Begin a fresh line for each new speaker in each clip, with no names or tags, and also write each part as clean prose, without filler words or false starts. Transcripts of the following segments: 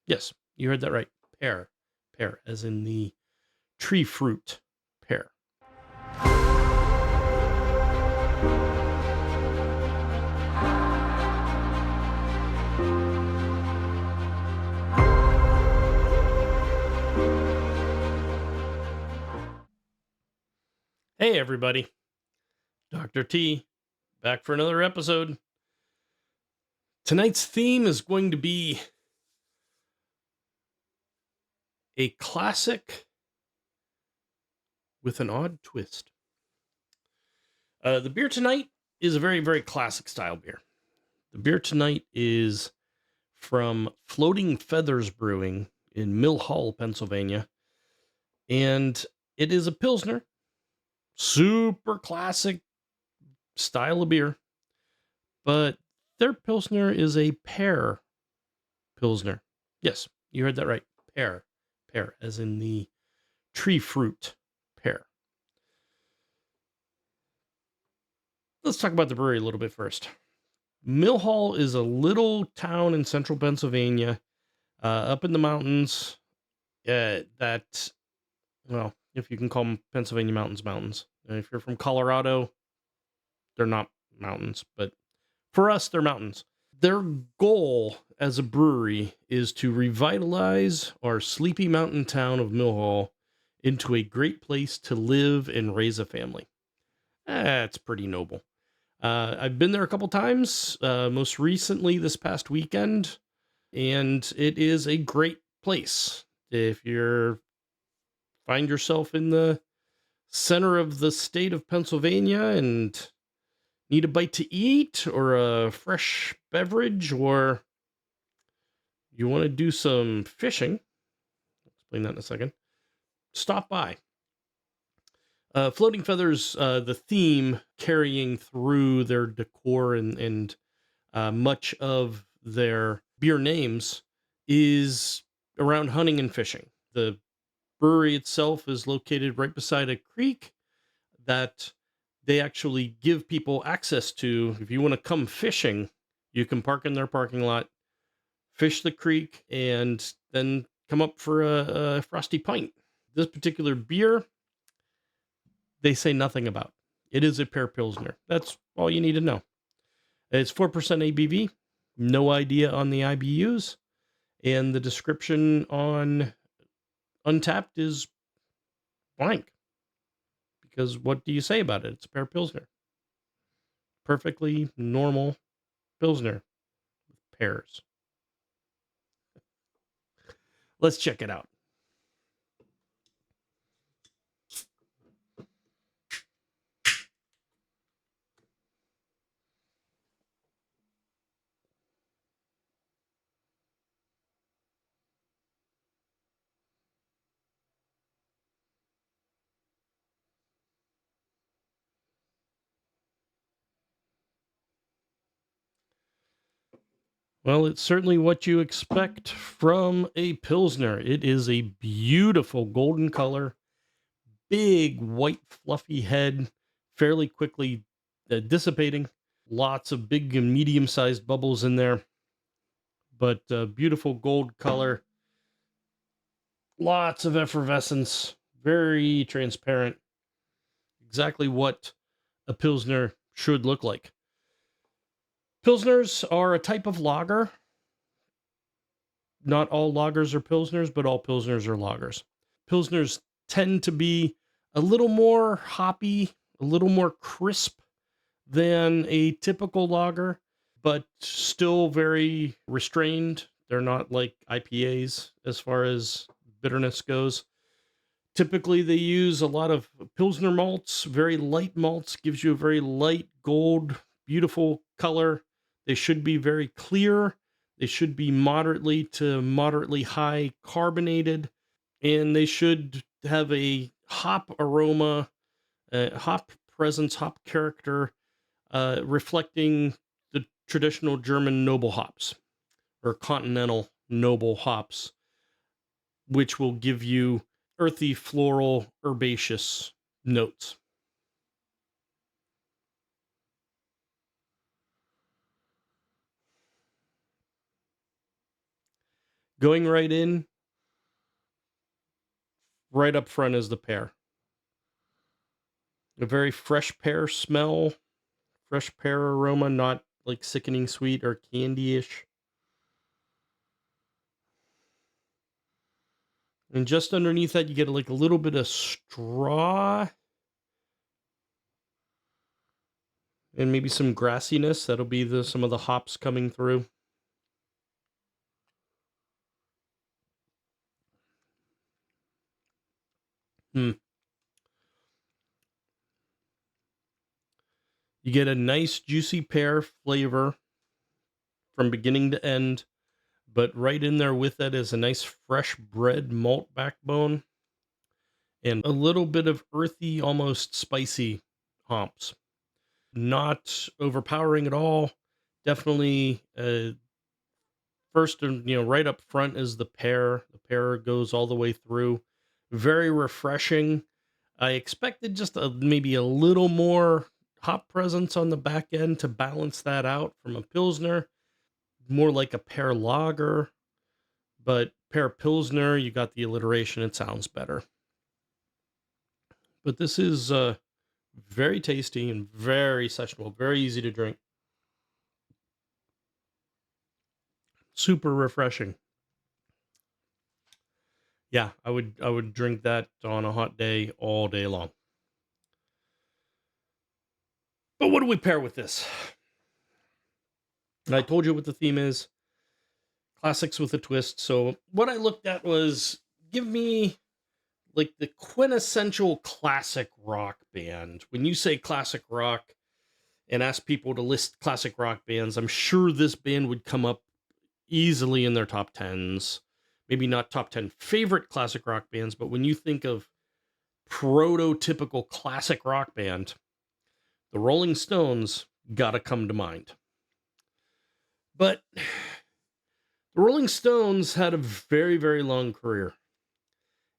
Yes, you heard that right. Pear. Pear, as in the tree fruit pear. Hey, everybody. Dr. T, back for another episode. Tonight's theme is going to be a classic with an odd twist. The beer tonight is a very, very classic style beer. The beer tonight is from Floating Feathers Brewing in Mill Hall, Pennsylvania. And it is a Pilsner, super classic style of beer. But their Pilsner is a pear Pilsner. Yes, you heard that right. Pear. Pear, as in the tree fruit pear. Let's talk about the brewery a little bit first. Mill Hall is a little town in central Pennsylvania, up in the mountains, that, well, if you can call them Pennsylvania mountains. And if you're from Colorado, they're not mountains, but for us, they're mountains. Their goal as a brewery is to revitalize our sleepy mountain town of Mill Hall into a great place to live and raise a family. That's pretty noble. I've been there a couple times, most recently this past weekend, and it is a great place. If you find yourself in the center of the state of Pennsylvania and need a bite to eat or a fresh beverage, or you want to do some fishing, I'll explain that in a second, stop by. Floating Feathers, the theme carrying through their decor and much of their beer names is around hunting and fishing. The brewery itself is located right beside a creek that they actually give people access to. If you want to come fishing, you can park in their parking lot, fish the creek, and then come up for a frosty pint. This particular beer, they say nothing about. It is a pear Pilsner. That's all you need to know. It's 4% ABV, no idea on the IBUs, and the description on Untapped is blank. Because what do you say about it? It's a pear Pilsner. Perfectly normal Pilsner with pears. Let's check it out. Well, it's certainly what you expect from a Pilsner. It is a beautiful golden color, big white fluffy head, fairly quickly dissipating. Lots of big and medium-sized bubbles in there, but beautiful gold color. Lots of effervescence, very transparent. Exactly what a Pilsner should look like. Pilsners are a type of lager. Not all lagers are Pilsners, but all Pilsners are lagers. Pilsners tend to be a little more hoppy, a little more crisp than a typical lager, but still very restrained. They're not like IPAs as far as bitterness goes. Typically, they use a lot of Pilsner malts, very light malts, gives you a very light gold, beautiful color. They should be very clear. They should be moderately to moderately high carbonated, and they should have a hop aroma, hop presence, hop character, reflecting the traditional German noble hops or continental noble hops, which will give you earthy, floral, herbaceous notes. Going right in, right up front is the pear. A very fresh pear smell, fresh pear aroma, not like sickening sweet or candy-ish. And just underneath that, you get like a little bit of straw and maybe some grassiness. That'll be some of the hops coming through. Hmm. You get a nice juicy pear flavor from beginning to end, but right in there with that is a nice fresh bread malt backbone and a little bit of earthy, almost spicy hops. Not overpowering at all. Definitely, first and right up front is the pear. The pear goes all the way through. Very refreshing. I expected just maybe a little more hop presence on the back end to balance that out from a Pilsner. More like a pear lager, but pear Pilsner, you got the alliteration. It sounds better. But this is very tasty and very sessionable, very easy to drink. Super refreshing. Yeah, I would drink that on a hot day all day long. But what do we pair with this? And I told you what the theme is. Classics with a twist. So what I looked at was give me like the quintessential classic rock band. When you say classic rock and ask people to list classic rock bands, I'm sure this band would come up easily in their top 10s. Maybe not top 10 favorite classic rock bands, but when you think of prototypical classic rock band, the Rolling Stones gotta come to mind. But the Rolling Stones had a very, very long career.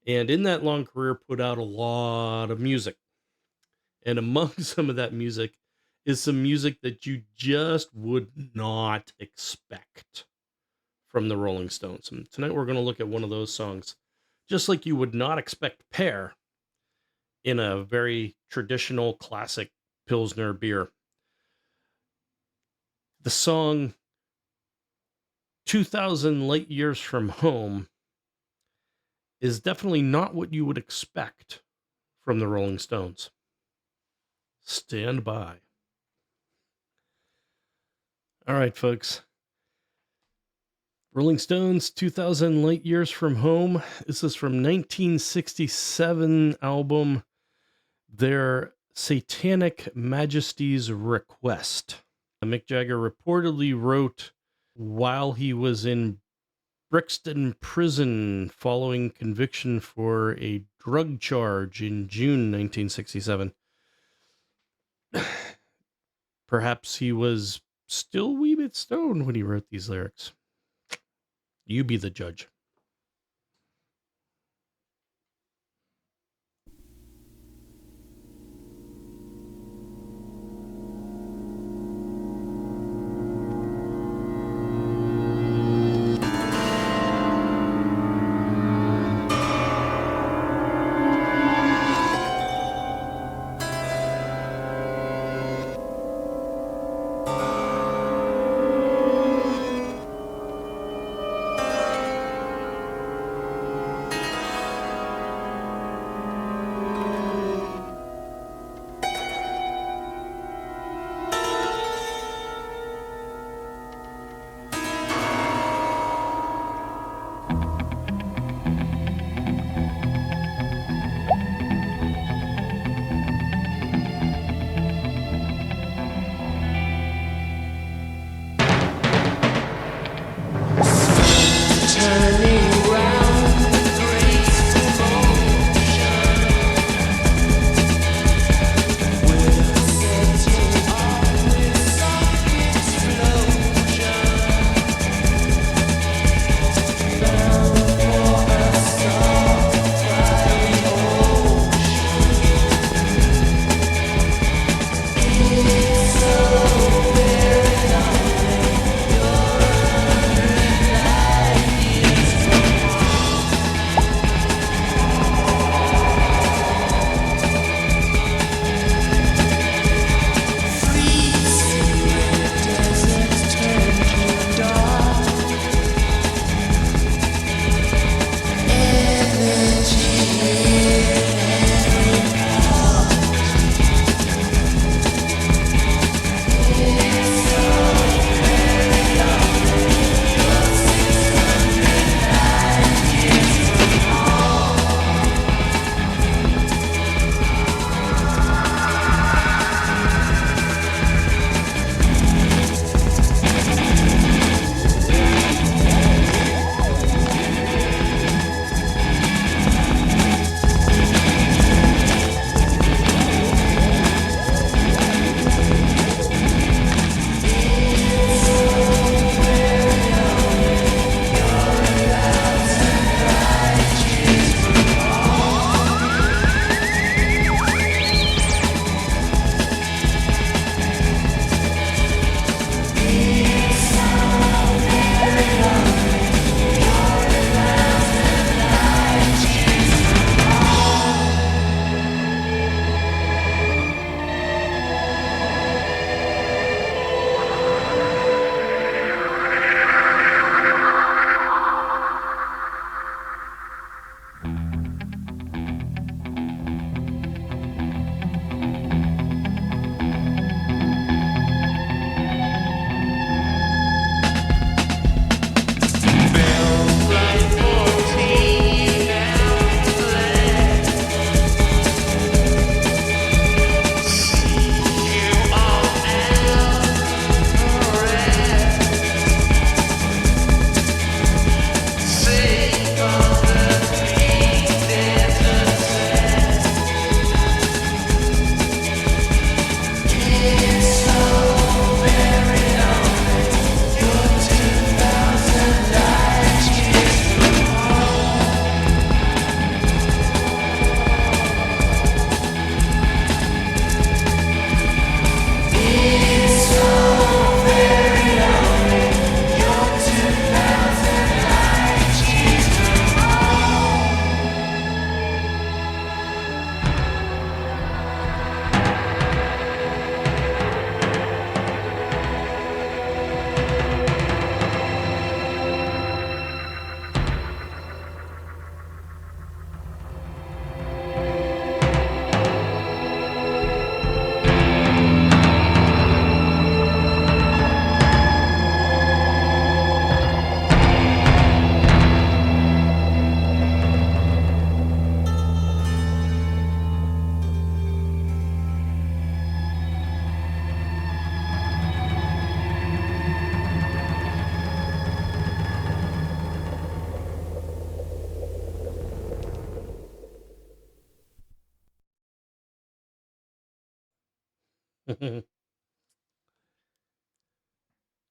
And in that long career, put out a lot of music. And among some of that music is some music that you just would not expect from the Rolling Stones. And tonight we're going to look at one of those songs. Just like you would not expect pear in a very traditional classic Pilsner beer. The song 2000 Light Years from Home is definitely not what you would expect from the Rolling Stones. Stand by. All right, folks. Rolling Stones, 2000 Light Years from Home. This is from 1967 album, their Satanic Majesty's Request. Mick Jagger reportedly wrote while he was in Brixton prison following conviction for a drug charge in June 1967. Perhaps he was still a wee bit stoned when he wrote these lyrics. You be the judge.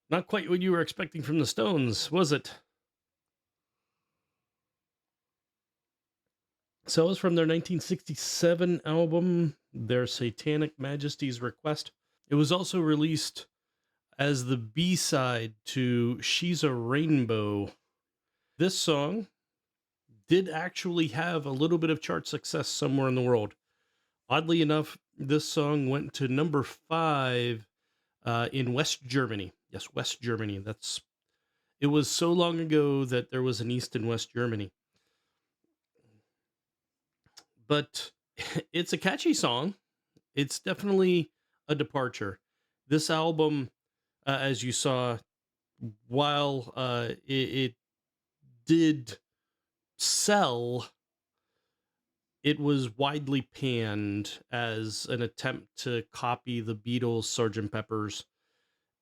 Not quite what you were expecting from the Stones, was it? So it was from their 1967 album, Their Satanic Majesty's Request. It was also released as the B-side to She's a Rainbow. This song did actually have a little bit of chart success somewhere in the world. Oddly enough, this song went to number 5 in West Germany. Yes, West Germany. It was so long ago that there was an East and West Germany. But it's a catchy song. It's definitely a departure. This album, as you saw, while it did sell, it was widely panned as an attempt to copy the Beatles' Sgt. Pepper's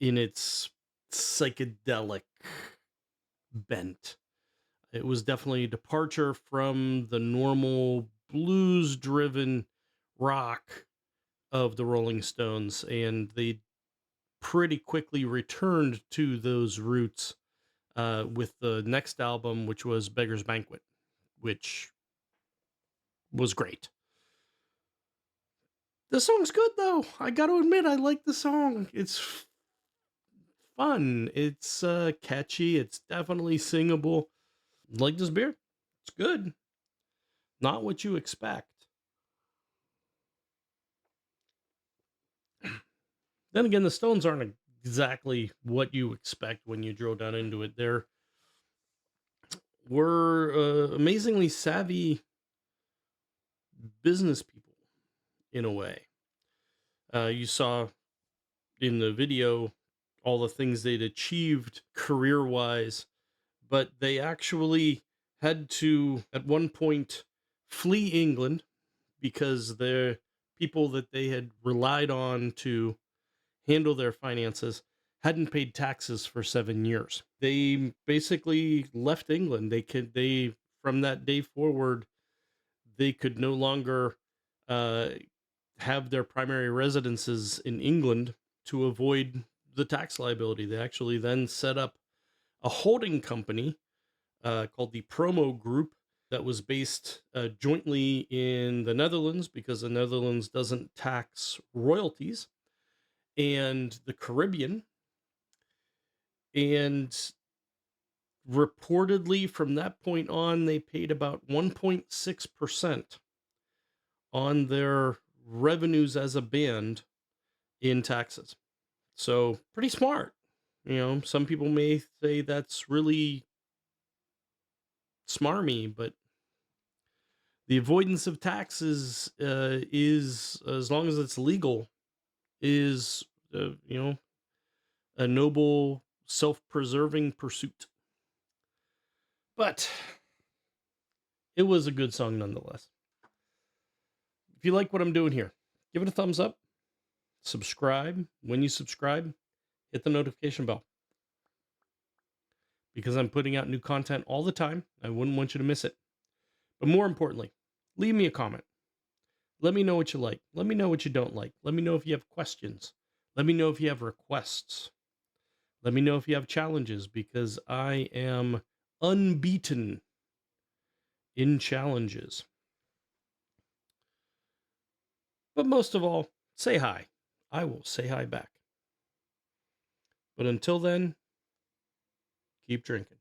in its psychedelic bent. It was definitely a departure from the normal blues-driven rock of the Rolling Stones, and they pretty quickly returned to those roots with the next album, which was Beggar's Banquet, which was great. The song's good, though. I got to admit, I like the song. It's fun. It's catchy. It's definitely singable. Like this beer. It's good. Not what you expect. Then again, the Stones aren't exactly what you expect when you drill down into it. Were amazingly savvy business people in a way. You saw in the video all the things they'd achieved career wise, but they actually had to, at one point, flee England because the people that they had relied on to handle their finances hadn't paid taxes for 7 years. They basically left England. They from that day forward, they could no longer uh, have their primary residences in England to avoid the tax liability. They actually then set up a holding company called the Promo Group that was based jointly in the Netherlands because the Netherlands doesn't tax royalties, and the Caribbean. And reportedly, from that point on, they paid about 1.6% on their revenues as a band in taxes. So, pretty smart. Some people may say that's really smarmy, but the avoidance of taxes is, as long as it's legal, is, a noble, self-preserving pursuit. But it was a good song nonetheless. If you like what I'm doing here, give it a thumbs up, subscribe. When you subscribe, hit the notification bell because I'm putting out new content all the time. I wouldn't want you to miss it. But more importantly, leave me a comment. Let me know what you like. Let me know what you don't like. Let me know if you have questions. Let me know if you have requests. Let me know if you have challenges because I am unbeaten in challenges. But most of all, say hi. I will say hi back. But until then, keep drinking.